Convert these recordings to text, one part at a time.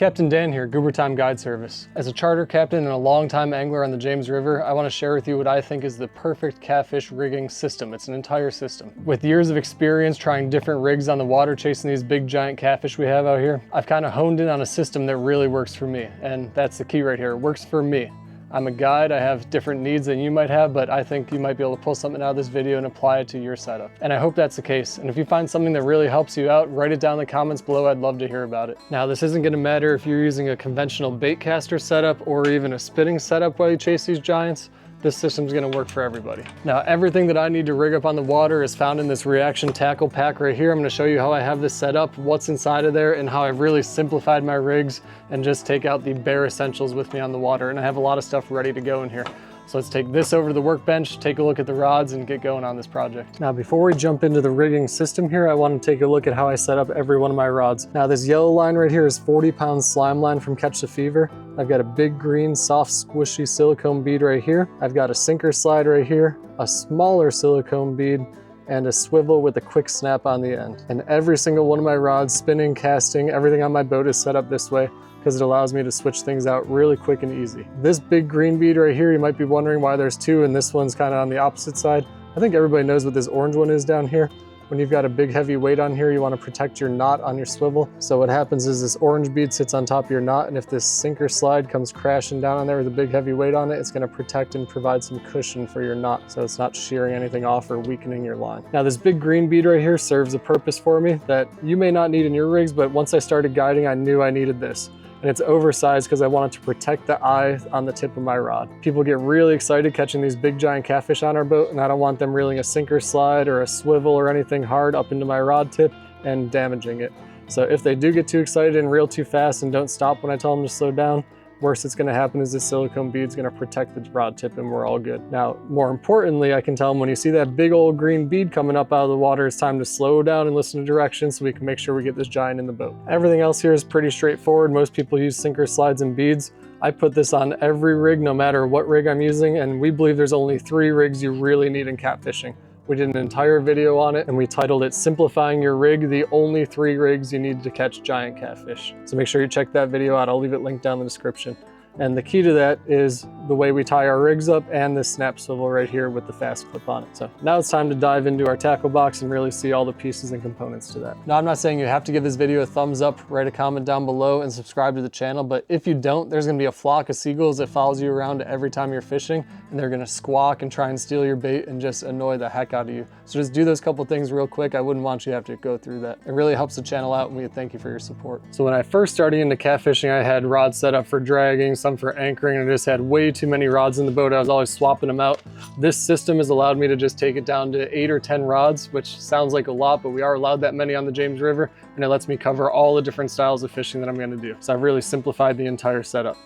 Captain Dan here, Goober Time Guide Service. As a charter captain and a longtime angler on the James River, I want to share with you what I think is the perfect catfish rigging system. It's an entire system. With years of experience trying different rigs on the water, chasing these big giant catfish we have out here, I've kind of honed in on a system that really works for me. And that's the key right here, it works for me. I'm a guide, I have different needs than you might have, but I think you might be able to pull something out of this video and apply it to your setup. And I hope that's the case. And if you find something that really helps you out, write it down in the comments below. I'd love to hear about it. Now, this isn't gonna matter if you're using a conventional bait caster setup or even a spinning setup while you chase these giants. This system's gonna work for everybody. Now, everything that I need to rig up on the water is found in this reaction tackle pack right here. I'm gonna show you how I have this set up, what's inside of there, and how I've really simplified my rigs and just take out the bare essentials with me on the water. And I have a lot of stuff ready to go in here. So let's take this over to the workbench, take a look at the rods, and get going on this project. Now, before we jump into the rigging system here, I want to take a look at how I set up every one of my rods. Now, this yellow line right here is 40-pound slime line from Catch the Fever. I've got a big green, soft, squishy silicone bead right here. I've got a sinker slide right here, a smaller silicone bead, and a swivel with a quick snap on the end. And every single one of my rods, spinning, casting, everything on my boat is set up this way, because it allows me to switch things out really quick and easy. This big green bead right here, you might be wondering why there's two and this one's kind of on the opposite side. I think everybody knows what this orange one is down here. When you've got a big heavy weight on here, you want to protect your knot on your swivel. So what happens is this orange bead sits on top of your knot, and if this sinker slide comes crashing down on there with a big heavy weight on it, it's going to protect and provide some cushion for your knot, so it's not shearing anything off or weakening your line. Now, this big green bead right here serves a purpose for me that you may not need in your rigs, but once I started guiding, I knew I needed this. And it's oversized because I wanted to protect the eye on the tip of my rod. People get really excited catching these big giant catfish on our boat, and I don't want them reeling a sinker slide or a swivel or anything hard up into my rod tip and damaging it. So if they do get too excited and reel too fast and don't stop when I tell them to slow down, worst that's gonna happen is this silicone bead's gonna protect the rod tip and we're all good. Now, more importantly, I can tell them when you see that big old green bead coming up out of the water, it's time to slow down and listen to directions so we can make sure we get this giant in the boat. Everything else here is pretty straightforward. Most people use sinker slides and beads. I put this on every rig, no matter what rig I'm using, and we believe there's only 3 rigs you really need in catfishing. We did an entire video on it and we titled it Simplifying Your Rig, the only 3 rigs you need to catch giant catfish. So make sure you check that video out. I'll leave it linked down in the description. And the key to that is the way we tie our rigs up and this snap swivel right here with the fast clip on it. So now it's time to dive into our tackle box and really see all the pieces and components to that. Now, I'm not saying you have to give this video a thumbs up, write a comment down below, and subscribe to the channel, but if you don't, there's gonna be a flock of seagulls that follows you around every time you're fishing, and they're gonna squawk and try and steal your bait and just annoy the heck out of you. So just do those couple things real quick. I wouldn't want you to have to go through that. It really helps the channel out, and we thank you for your support. So when I first started into catfishing, I had rods set up for dragging, some for anchoring, and I just had way too many rods in the boat. I was always swapping them out. This system has allowed me to just take it down to 8 or 10 rods, which sounds like a lot, but we are allowed that many on the James River, and it lets me cover all the different styles of fishing that I'm gonna do. So I've really simplified the entire setup.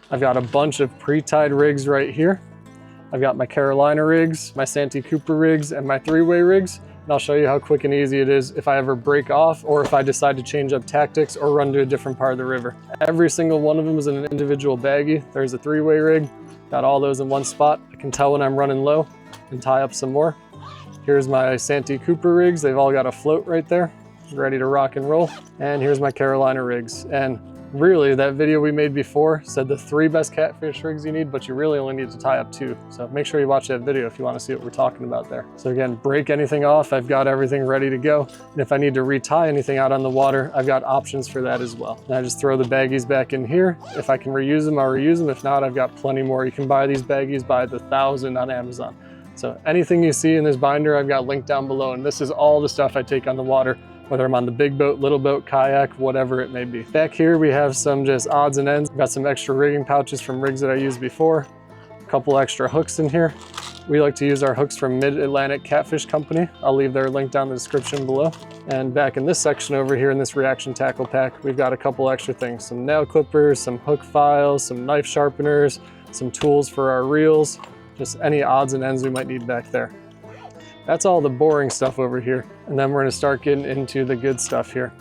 I've got a bunch of pre-tied rigs right here. I've got my Carolina rigs, my Santee Cooper rigs, and my 3-way rigs. And I'll show you how quick and easy it is if I ever break off or if I decide to change up tactics or run to a different part of the river. Every single one of them is in an individual baggie. There's a 3-way rig, got all those in one spot. I can tell when I'm running low and tie up some more. Here's my Santee Cooper rigs. They've all got a float right there, ready to rock and roll. And here's my Carolina rigs. And really, that video we made before said the 3 best catfish rigs you need, but you really only need to tie up 2. So make sure you watch that video if you want to see what we're talking about there. So again, break anything off, I've got everything ready to go. And if I need to retie anything out on the water, I've got options for that as well. And I just throw the baggies back in here. If I can reuse them, I'll reuse them. If not, I've got plenty more. You can buy these baggies by the 1,000 on Amazon. So anything you see in this binder, I've got linked down below. And this is all the stuff I take on the water, whether I'm on the big boat, little boat, kayak, whatever it may be. Back here, we have some just odds and ends. I've got some extra rigging pouches from rigs that I used before, a couple extra hooks in here. We like to use our hooks from Mid-Atlantic Catfish Company. I'll leave their link down in the description below. And back in this section over here in this reaction tackle pack, we've got a couple extra things. Some nail clippers, some hook files, some knife sharpeners, some tools for our reels, just any odds and ends we might need back there. That's all the boring stuff over here. And then we're gonna start getting into the good stuff here.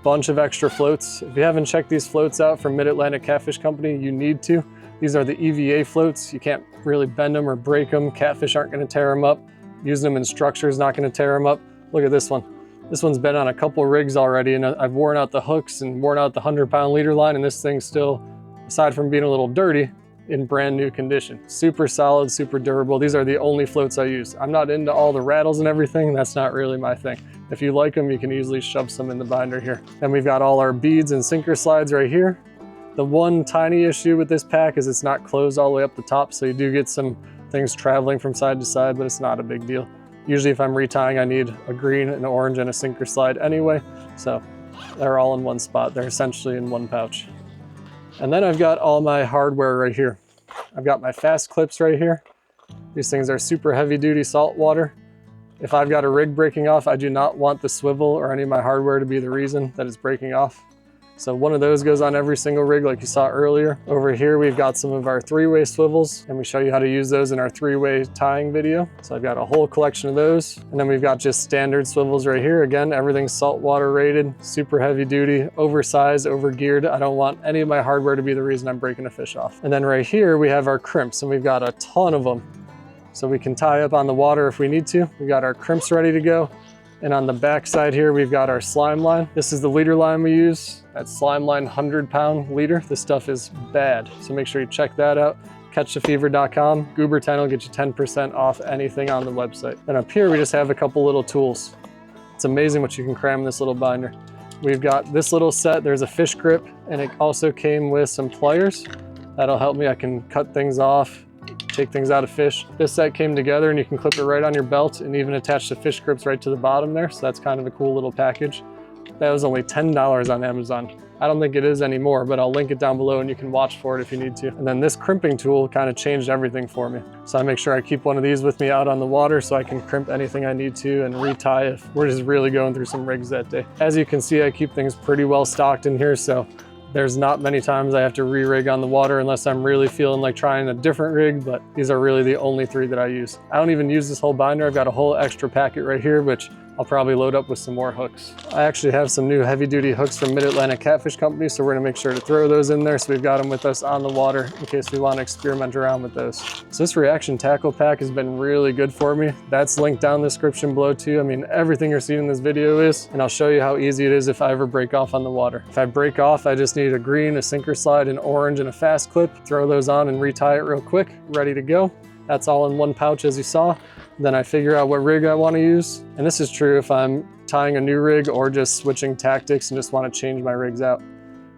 Bunch of extra floats. If you haven't checked these floats out from Mid-Atlantic Catfish Company, you need to. These are the EVA floats. You can't really bend them or break them. Catfish aren't gonna tear them up. Using them in structure is not gonna tear them up. Look at this one. This one's been on a couple rigs already, and I've worn out the hooks and worn out the 100-pound leader line, and this thing's still, aside from being a little dirty, in brand new condition. Super solid, super durable. These are the only floats I use. I'm not into all the rattles and everything. That's not really my thing. If you like them, you can easily shove some in the binder here. And we've got all our beads and sinker slides right here. The one tiny issue with this pack is it's not closed all the way up the top, so you do get some things traveling from side to side, but it's not a big deal. Usually if I'm retying, I need a green, an orange, and a sinker slide anyway, so they're all in one spot. They're essentially in one pouch. And then I've got all my hardware right here. I've got my fast clips right here. These things are super heavy duty saltwater. If I've got a rig breaking off, I do not want the swivel or any of my hardware to be the reason that it's breaking off. So one of those goes on every single rig like you saw earlier. Over here we've got some of our 3-way swivels, and we show you how to use those in our 3-way tying video. So I've got a whole collection of those. And then we've got just standard swivels right here. Again, everything's saltwater rated, super heavy duty, oversized, over-geared. I don't want any of my hardware to be the reason I'm breaking a fish off. And then right here we have our crimps, and we've got a ton of them. So we can tie up on the water if we need to. We've got our crimps ready to go. And on the back side here, we've got our slime line. This is the leader line we use. That slime line 100-pound leader. This stuff is bad, so make sure you check that out. Catchthefever.com. Goober 10 will get you 10% off anything on the website. And up here, we just have a couple little tools. It's amazing what you can cram in this little binder. We've got this little set. There's a fish grip, and it also came with some pliers. That'll help me. I can cut things off, take things out of fish. This set came together and you can clip it right on your belt and even attach the fish grips right to the bottom there. So that's kind of a cool little package. That was only $10 on Amazon. I don't think it is anymore, but I'll link it down below and you can watch for it if you need to. And then this crimping tool kind of changed everything for me. So I make sure I keep one of these with me out on the water so I can crimp anything I need to and retie if we're just really going through some rigs that day. As you can see, I keep things pretty well stocked in here, so there's not many times I have to re-rig on the water unless I'm really feeling like trying a different rig, but these are really the only 3 that I use. I don't even use this whole binder. I've got a whole extra packet right here, which I'll probably load up with some more hooks. I actually have some new heavy-duty hooks from Mid-Atlantic Catfish Company, so we're gonna make sure to throw those in there so we've got them with us on the water in case we wanna experiment around with those. So this reaction tackle pack has been really good for me. That's linked down in the description below too. I mean, everything you're seeing in this video is, and I'll show you how easy it is if I ever break off on the water. If I break off, I just need a green, a sinker slide, an orange, and a fast clip. Throw those on and retie it real quick, ready to go. That's all in one pouch as you saw. Then I figure out what rig I want to use. And this is true if I'm tying a new rig or just switching tactics and just want to change my rigs out.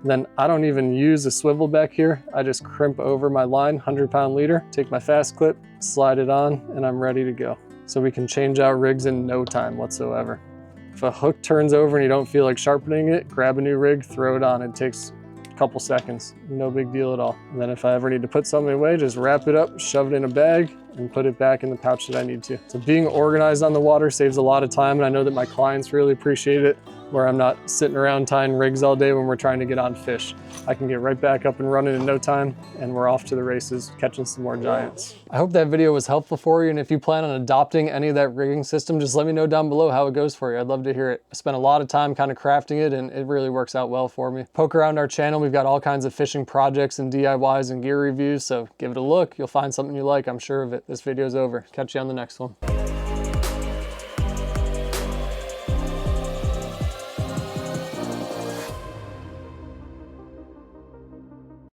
Then I don't even use a swivel back here. I just crimp over my line, 100-pound leader, take my fast clip, slide it on, and I'm ready to go. So we can change out rigs in no time whatsoever. If a hook turns over and you don't feel like sharpening it, grab a new rig, throw it on. It takes a couple seconds, no big deal at all. And then if I ever need to put something away, just wrap it up, shove it in a bag, and put it back in the pouch that I need to. So being organized on the water saves a lot of time, and I know that my clients really appreciate it, where I'm not sitting around tying rigs all day when we're trying to get on fish. I can get right back up and running in no time, and we're off to the races, catching some more giants. I hope that video was helpful for you, and if you plan on adopting any of that rigging system, just let me know down below how it goes for you. I'd love to hear it. I spent a lot of time kind of crafting it, and it really works out well for me. Poke around our channel. We've got all kinds of fishing projects and DIYs and gear reviews, so give it a look. You'll find something you like, I'm sure of it. This video's over. Catch you on the next one.